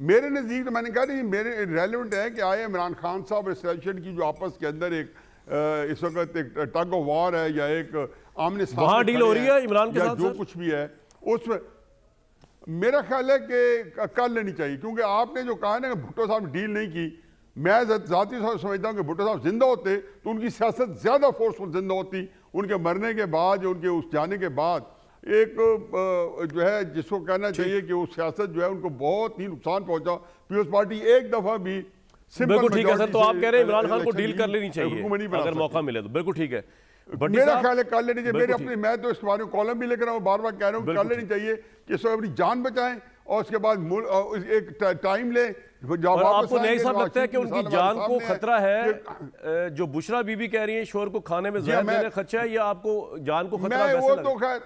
میرے نزدیک تو میں نے کہا نہیں میرے ریلیونٹ ہے کہ آئے عمران خان صاحب اور اسٹیبلشمنٹ کی جو آپس کے اندر ایک اس وقت ایک ٹگ آف وار ہے یا ایک آمنے سامنے وہاں ڈیل ہو رہی ہے عمران کے ساتھ جو کچھ بھی ہے اس میں میرا خیال ہے کہ کر لینی چاہیے، کیونکہ آپ نے جو کہا نا کہ بھٹو صاحب نے ڈیل نہیں کی، میں ذاتی سمجھتا ہوں کہ بھٹو صاحب زندہ ہوتے تو ان کی سیاست زیادہ فورسفل زندہ ہوتی، ان کے مرنے کے بعد ان کے اس جانے کے بعد ایک جو ہے جس کو کہنا چاہیے کہ وہ سیاست جو ہے ان کو بہت ہی نقصان پہنچا۔ پیپلز پارٹی ایک دفعہ بھی بالکل ٹھیک ہے سر، تو آپ کہہ رہے ہیں عمران خان کو ڈیل کر لینی چاہیے اگر موقع ملے تو، بالکل ٹھیک ہے۔ میرا خیال ہے کر لینی چاہیے، میرے اپنے میں تو اس بارے میں کالم بھی لکھ رہا ہوں، بار بار کہہ رہا ہوں کر لینی چاہیے کہ اس وقت اپنی جان بچائیں اور اس کے بعد ایک ٹائم لیں۔ اور آپ کو نہیں صاحب لگتا ہے کہ ان کی جان کو خطرہ ہے جو بشرا بی بی کہہ رہی ہیں شوہر کو کھانے میں زہر دینے خدشہ ہے، یا آپ کو جان کو خطرہ ویسے لگتا ہے؟ خیر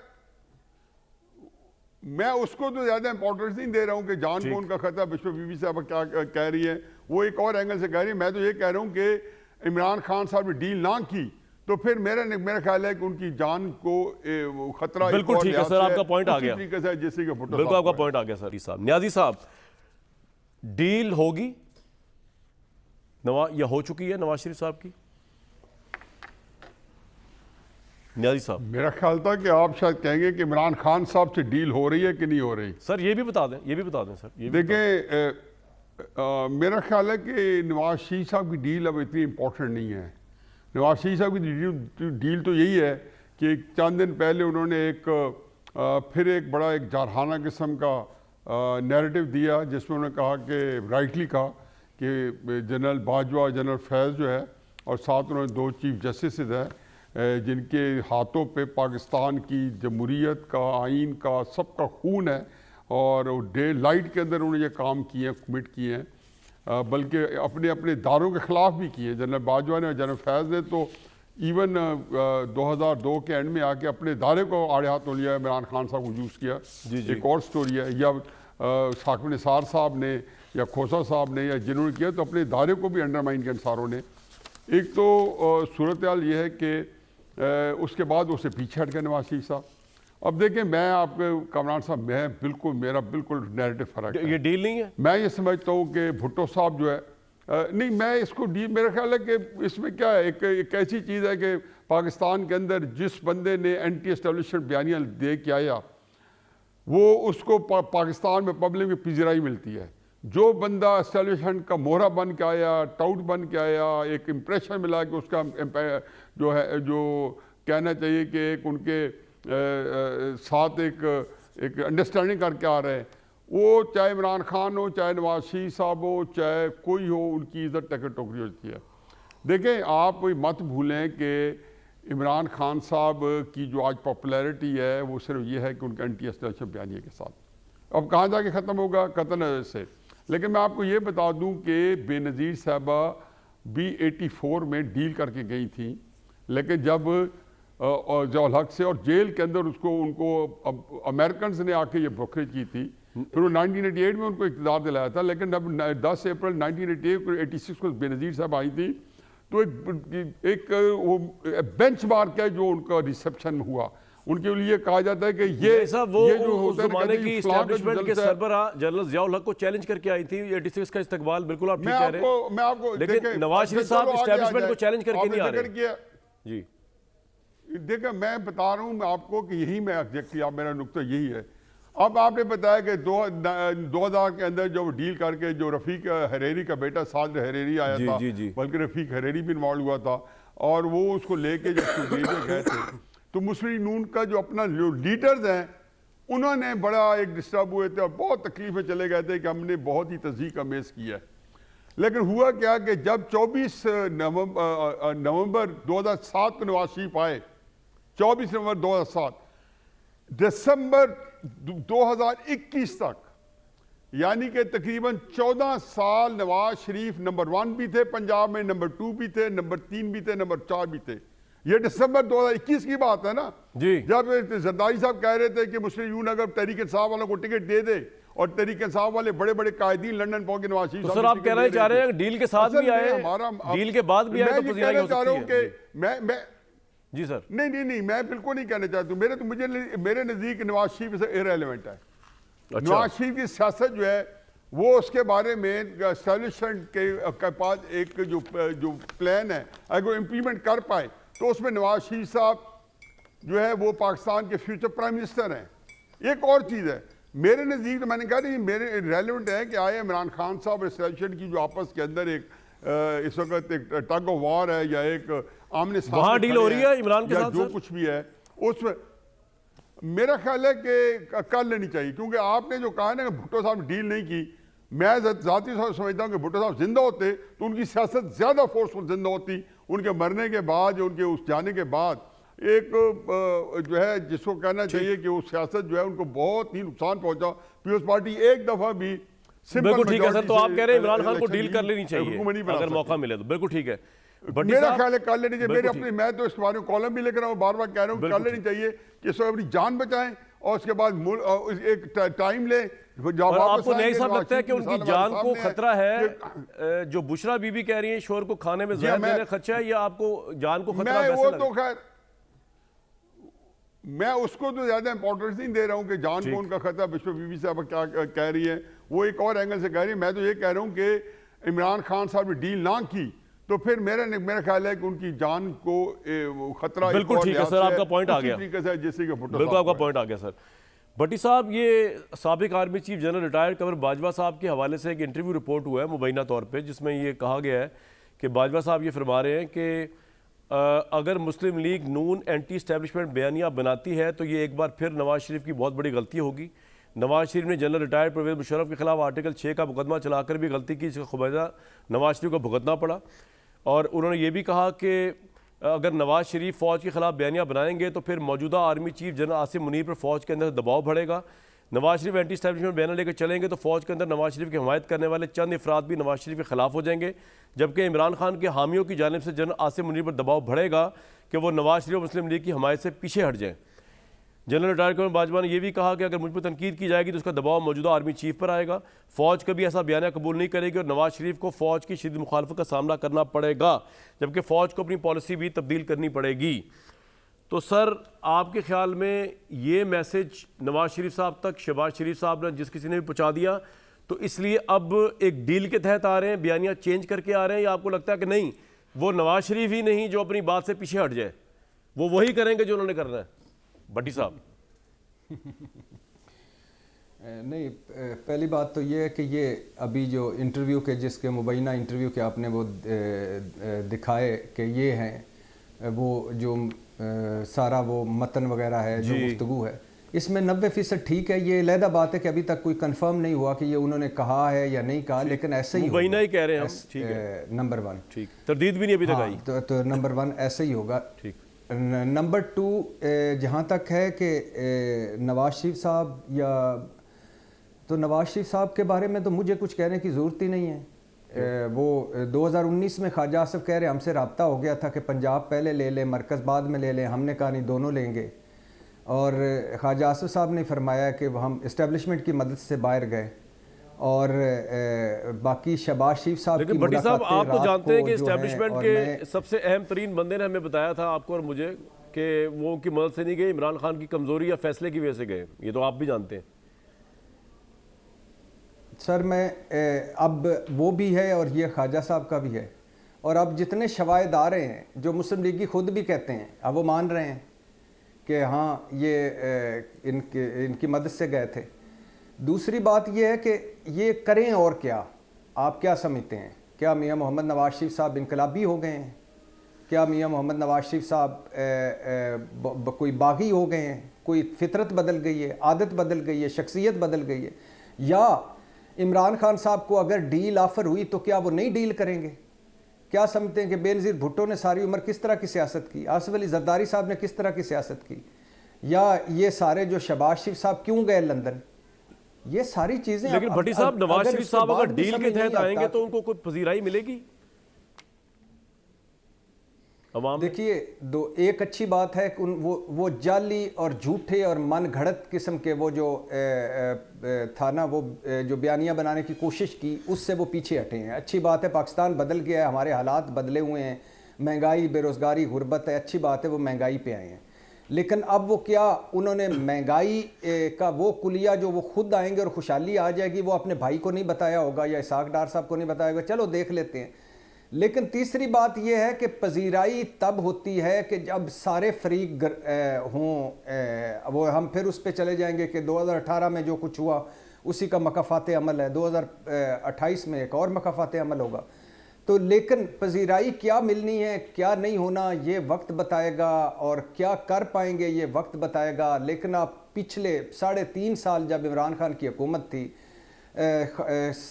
میں اس کو تو زیادہ امپورٹنس نہیں دے رہا ہوں کہ جان کو ان کا خطرہ، بشرا بی بی صاحب کیا کہہ رہی ہے وہ ایک اور اینگل سے کہہ رہی ہے، میں تو یہ کہہ رہا ہوں کہ عمران خان صاحب نے ڈیل نہ کی تو پھر میرا خیال ہے کہ ان کی جان کو خطرہ بالکل ٹھیک ہے سر، آپ کا پوائنٹ آ گیا، جیسے کہ بالکل آپ کا پوائنٹ آ گیا سر صاحب۔ نیازی صاحب ڈیل ہوگی یا ہو چکی ہے نواز شریف صاحب کی؟ نیازی صاحب میرا خیال تھا کہ آپ شاید کہیں گے کہ عمران خان صاحب سے ڈیل ہو رہی ہے کہ نہیں ہو رہی۔ سر یہ بھی بتا دیں سر۔ دیکھیں میرا خیال ہے کہ نواز شریف صاحب کی ڈیل اب اتنی امپورٹنٹ نہیں ہے۔ نواز شریف صاحب کی ڈیل تو یہی ہے کہ چند دن پہلے انہوں نے پھر ایک بڑا ایک جارحانہ قسم کا نیریٹو دیا جس میں انہوں نے کہا کہ رائٹلی کہا کہ جنرل باجوہ جنرل فیض جو ہے اور ساتھ انہوں نے 2 چیف جسٹسز ہیں جن کے ہاتھوں پہ پاکستان کی جمہوریت کا آئین کا سب کا خون ہے اور ڈے لائٹ کے اندر انہوں نے یہ کام کیے ہیں، کمٹ کیے ہیں، بلکہ اپنے اداروں کے خلاف بھی کیے۔ جنرل باجوہ نے اور جنرل فیض نے تو ایون 2002 کے اینڈ میں آ کے اپنے ادارے کو آڑے ہاتھوں لیا، عمران خان صاحب کو یوز کیا۔ ایک اور سٹوری ہے، یا ثاقب نثار صاحب نے یا کھوسہ صاحب نے یا جنہوں نے کیا تو اپنے ادارے کو بھی انڈرمائن کیا انصاروں نے۔ ایک تو صورتحال یہ ہے کہ اس کے بعد اسے پیچھے ہٹ گئے نواز شریف صاحب۔ اب دیکھیں میں آپ کے کامران صاحب میرا بالکل نیریٹو فرق ہے، یہ ڈیل نہیں ہے۔ میں یہ سمجھتا ہوں کہ بھٹو صاحب جو ہے نہیں، میں اس کو میرا خیال ہے کہ اس میں کیا ہے، ایک ایسی چیز ہے کہ پاکستان کے اندر جس بندے نے اینٹی اسٹیبلشمنٹ بیانیاں دے کے آیا وہ اس کو پاکستان میں پبلک میں پذیرائی ملتی ہے۔ جو بندہ اسٹیبلشمنٹ کا مہرہ بن کے آیا، ٹاؤٹ بن کے آیا، ایک امپریشن ملا کہ اس کا جو ہے جو کہنا چاہیے کہ ایک ان کے ساتھ ایک انڈرسٹینڈنگ کر کے آ رہے ہیں، وہ چاہے عمران خان ہو، چاہے نواز شریف صاحب ہو، چاہے کوئی ہو، ان کی عزت ٹکر ٹوکری ہوتی ہے۔ دیکھیں آپ مت بھولیں کہ عمران خان صاحب کی جو آج پاپولیرٹی ہے وہ صرف یہ ہے کہ ان کے اینٹی اسٹیبلشمنٹ بیانیے کے ساتھ۔ اب کہاں جا کے ختم ہوگا؟ قطع نظر سے۔ لیکن میں آپ کو یہ بتا دوں کہ بے نظیر صاحبہ بھی 84 میں ڈیل کر کے گئی تھیں، لیکن جب ضیاء الحق سے اور جیل کے اندر ان کو امریکنز نے آ کے یہ بروکریج کی تھی، پھر وہ 1988 میں ان کو اقتدار دلایا تھا، لیکن جب 10 اپریل 1986 کو بے نظیر صاحب آئی تھی تو ایک وہ بینچ مارک ہے جو ان کا ریسیپشن ہوا۔ ان کے لیے کہا جاتا ہے کہ یہ جو اس زمانے کی اسٹیبلشمنٹ کے سربراہ جنرل ضیاء الحق کو چیلنج کر کے آئی تھی 86 کا استقبال، بالکل آپ ٹھیک کہہ رہے ہیں، لیکن نواز شریف صاحب اسٹیبلشمنٹ کو چیلنج کر کے نہیں آ رہے۔ جی دیکھیں میں بتا رہا ہوں آپ کو کہ یہی میں ایگزیکٹلی آپ میرا نقطہ یہی ہے۔ اب آپ نے بتایا کہ 2000 کے اندر جو ڈیل کر کے جو رفیق حریری کا بیٹا سعد حریری آیا تھا، بلکہ رفیق حریری بھی انوالو ہوا تھا، اور وہ اس کو لے کے جب گئے تھے تو مسلم نون کا جو اپنا لیڈرز ہیں انہوں نے بڑا ایک ڈسٹرب ہوئے تھے اور بہت تکلیف میں چلے گئے تھے کہ ہم نے بہت ہی تضحیق امیز کیا ہے۔ لیکن ہوا کیا کہ جب 24 نومبر 2007 کو نواز شریف آئے، 24 نومبر 2007، دسمبر 2021 تک، یعنی کہ تقریباً 14 سال نواز شریف نمبر 1 بھی تھے پنجاب میں، نمبر 2 بھی تھے، نمبر 3 بھی تھے، نمبر 4 بھی تھے۔ یہ دسمبر 2021 کی بات ہے نا، جب زرداری صاحب کہہ رہے تھے کہ مسلم یون اگر تحریک انصاف والوں کو ٹکٹ دے دے، اور تحریک انصاف والے بڑے بڑے قائدین لندن پہنچ کے نواز شریف صاحب، تو سر آپ کہنا چاہ رہے ہیں ڈیل کے ساتھ بھی آئے، ڈیل کے بعد بھی آئے تو پذیرائی ہو سکتی ہے؟ میں جی سر نہیں میں بالکل نہیں کہنا چاہتا ہوں۔ میرے نزدیک نواز شریف سے ارریلیونٹ ہے۔ نواز شریف کی سیاست جو ہے وہ اس کے بارے میں اسٹیبلشمنٹ کے پاس ایک جو پلان ہے اگر وہ امپلیمنٹ کر پائے تو اس میں نواز شریف صاحب جو ہے وہ پاکستان کے فیوچر پرائم منسٹر ہیں. ایک اور چیز ہے میرے نزدیک، تو میں نے کہا نہیں میرے ریلیونٹ ہے کہ آئے عمران خان صاحب اور اسٹیبلشمنٹ کی جو آپس کے اندر ایک اس وقت ایک ٹگ آف وار ہے یا ایک آمنے سامنے وہاں ڈیل ہو رہی ہے عمران کے ساتھ جو کچھ بھی ہے اس میں میرا خیال ہے کہ کر لینی چاہیے. کیونکہ آپ نے جو کہا ہے نا کہ بھٹو صاحب نے ڈیل نہیں کی، میں ذاتی سمجھتا ہوں کہ بھٹو صاحب زندہ ہوتے تو ان کی سیاست زیادہ فورسفل زندہ ہوتی. ان کے مرنے کے بعد یا ان کے اس جانے کے بعد ایک جو ہے جس کو کہنا چاہیے کہ وہ سیاست جو ہے ان کو بہت ہی نقصان پہنچا. پیپلز پارٹی ایک دفعہ بھی بالکل ٹھیک ہے سر. تو آپ کہہ رہے ہیں عمران خان کو ڈیل کر لینی چاہیے اگر موقع ملے تو. بالکل ٹھیک ہے. میرا خیال ہے کر لینی چاہیے. میرے اپنے میں تو اس بارے میں کالم بھی لے کر رہا ہوں، بار بار کہہ رہا ہوں کر لینی چاہیے کہ اس وقت اپنی جان بچائیں اور اس کے بعد ایک ٹائم لیں. آپ کو نہیں صاحب لگتا ہے کہ ان کی جان کو خطرہ ہے جو بشرا بی بی کہہ رہی ہیں شوہر کو کھانے میں زہر دینے خدشہ ہے، یا آپ کو جان کو خطرہ ویسے لگتا ہے؟ تو خیر میں اس کو تو زیادہ امپورٹنس نہیں دے رہا ہوں کہ جان کو ان کا خطرہ بشرا بی بی صاحب کیا کہہ رہی ہے، وہ ایک اور اینگل سے کہہ رہی ہے. میں تو یہ کہہ رہا ہوں کہ عمران خان صاحب نے ڈیل نہ کی تو پھر میرا خیال ہے کہ ان کی جان کو خطرہ. بالکل ٹھیک ہے سر، آپ کا پوائنٹ آ گیا. بالکل آپ کا پوائنٹ آ گیا سر. بھٹی صاحب، یہ سابق army chief general retired Qamar Bajwa صاحب کے حوالے سے ایک انٹرویو رپورٹ ہوا ہے مبینہ طور پہ، جس میں یہ کہا گیا ہے کہ باجوہ صاحب یہ فرما رہے ہیں کہ اگر مسلم لیگ نون اینٹی اسٹیبلشمنٹ بیانیہ بناتی ہے تو یہ ایک بار پھر نواز شریف کی بہت بڑی غلطی ہوگی. نواز شریف نے جنرل ریٹائرڈ پرویز مشرف کے خلاف آرٹیکل 6 کا مقدمہ چلا کر بھی غلطی کی، جس کا خمیازہ نواز شریف کو بھگتنا پڑا. اور انہوں نے یہ بھی کہا کہ اگر نواز شریف فوج کے خلاف بیانیہ بنائیں گے تو پھر موجودہ army chief general Asim Munir پر فوج کے اندر دباؤ بڑھے گا. نواز شریف اینٹی اسٹیبلشمنٹ بیانیہ لے کے چلیں گے تو فوج کے اندر نواز شریف کی حمایت کرنے والے چند افراد بھی نواز شریف کے خلاف ہو جائیں گے، جبکہ عمران خان کے حامیوں کی جانب سے جنرل عاصم منیر پر دباؤ بڑھے گا کہ وہ نواز شریف اور مسلم لیگ کی حمایت سے پیچھے ہٹ جائیں. جنرل ریٹائرڈ قمر باجوہ نے یہ بھی کہا کہ اگر مجھ پر تنقید کی جائے گی تو اس کا دباؤ موجودہ آرمی چیف پر آئے گا. فوج کبھی ایسا بیانیہ قبول نہیں کرے گی اور نواز شریف کو فوج کی شدید مخالفت کا سامنا کرنا پڑے گا، جبکہ فوج کو اپنی پالیسی بھی تبدیل کرنی پڑے گی. تو سر، آپ کے خیال میں یہ میسج نواز شریف صاحب تک شہباز شریف صاحب نے جس کسی نے بھی پہنچا دیا تو اس لیے اب ایک ڈیل کے تحت آ رہے ہیں، بیانیہ چینج کر کے آ رہے ہیں، یا آپ کو لگتا ہے کہ نہیں وہ نواز شریف ہی نہیں جو اپنی بات سے پیچھے ہٹ جائے، وہ وہی کریں گے جو انہوں نے کرنا ہے؟ بھٹی صاحب نہیں، پہلی بات تو یہ ہے کہ یہ ابھی جو انٹرویو کے جس کے مبینہ انٹرویو کے آپ نے وہ دکھائے کہ یہ ہیں وہ جو سارا وہ متن وغیرہ ہے جو گفتگو ہے، اس میں 90% ٹھیک ہے. یہ علیحدہ بات ہے کہ ابھی تک کوئی کنفرم نہیں ہوا کہ یہ انہوں نے کہا ہے یا نہیں کہا، لیکن ایسے ہی مبینہ ہی کہہ رہے ہیں ہم. ٹھیک ہے، نمبر 1 ٹھیک، تردید بھی نہیں ابھی تک آئی تو نمبر 1 ایسے ہی ہوگا. ٹھیک. نمبر 2 جہاں تک ہے کہ نواز شریف صاحب تو نواز شریف صاحب کے بارے میں تو مجھے کچھ کہنے کی ضرورت ہی نہیں ہے. وہ 2019 میں خواجہ آصف کہہ رہے ہم سے رابطہ ہو گیا تھا کہ پنجاب پہلے لے لیں مرکز بعد میں لے لیں، ہم نے کہا نہیں دونوں لیں گے. اور خواجہ آصف صاحب نے فرمایا کہ ہم اسٹیبلشمنٹ کی مدد سے باہر گئے. اور باقی شہباز شریف صاحب کی بھٹی صاحب، آپ تو جانتے ہیں کہ اسٹیبلشمنٹ کے سب سے اہم ترین بندے نے ہمیں بتایا تھا آپ کو اور مجھے کہ وہ ان کی مدد سے نہیں گئے، عمران خان کی کمزوری یا فیصلے کی وجہ سے گئے. یہ تو آپ بھی جانتے ہیں. سر میں اب وہ بھی ہے اور یہ خواجہ صاحب کا بھی ہے، اور اب جتنے شواہد آ رہے ہیں جو مسلم لیگی خود بھی کہتے ہیں، اب وہ مان رہے ہیں کہ ہاں یہ ان کی مدد سے گئے تھے. دوسری بات یہ ہے کہ یہ کریں اور کیا، آپ کیا سمجھتے ہیں؟ کیا میاں محمد نواز شریف صاحب انقلابی ہو گئے ہیں؟ کیا میاں محمد نواز شریف صاحب کوئی باغی ہو گئے ہیں؟ کوئی فطرت بدل گئی ہے، عادت بدل گئی ہے، شخصیت بدل گئی ہے؟ یا عمران خان صاحب کو اگر ڈیل آفر ہوئی تو کیا وہ نہیں ڈیل کریں گے؟ کیا سمجھتے ہیں کہ بے نظیر بھٹو نے ساری عمر کس طرح کی سیاست کی، آصف علی زرداری صاحب نے کس طرح کی سیاست کی، یا یہ سارے جو شہباز شریف صاحب کیوں گئے لندن؟ یہ ساری چیزیں. لیکن بھٹی صاحب، نواز شریف صاحب اگر ڈیل کے تحت آئیں گے تو ان کو کوئی پذیرائی ملے گی؟ دیکھیے، ایک اچھی بات ہے کہ وہ جعلی اور جھوٹے اور من گھڑت قسم کے وہ جو تھا نا، وہ جو بیانیہ بنانے کی کوشش کی، اس سے وہ پیچھے ہٹے ہیں. اچھی بات ہے، پاکستان بدل گیا ہے، ہمارے حالات بدلے ہوئے ہیں، مہنگائی، بے روزگاری، غربت ہے، اچھی بات ہے وہ مہنگائی پہ آئے ہیں. لیکن اب وہ کیا انہوں نے مہنگائی کا وہ کلیہ جو وہ خود آئیں گے اور خوشحالی آ جائے گی وہ اپنے بھائی کو نہیں بتایا ہوگا یا اسحاق ڈار صاحب کو نہیں بتایا ہوگا، چلو دیکھ لیتے ہیں۔ لیکن تیسری بات یہ ہے کہ پذیرائی تب ہوتی ہے کہ جب سارے فریق ہوں، وہ ہم پھر اس پہ چلے جائیں گے کہ 2018 میں جو کچھ ہوا اسی کا مکافات عمل ہے، 2028 میں ایک اور مکافات عمل ہوگا۔ تو لیکن پذیرائی کیا ملنی ہے کیا نہیں ہونا یہ وقت بتائے گا، اور کیا کر پائیں گے یہ وقت بتائے گا۔ لیکن آپ پچھلے 3.5 سال جب عمران خان کی حکومت تھی،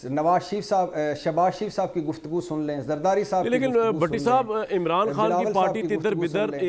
شہباز شریف صاحب کی گفتگو سن لیں، زرداری صاحب کی لیکن گفتگو بھٹی سن صاحب لیں، عمران خان بلاول کی صاحب پارٹی کی تدھر گفتگو سن بدھر لیں۔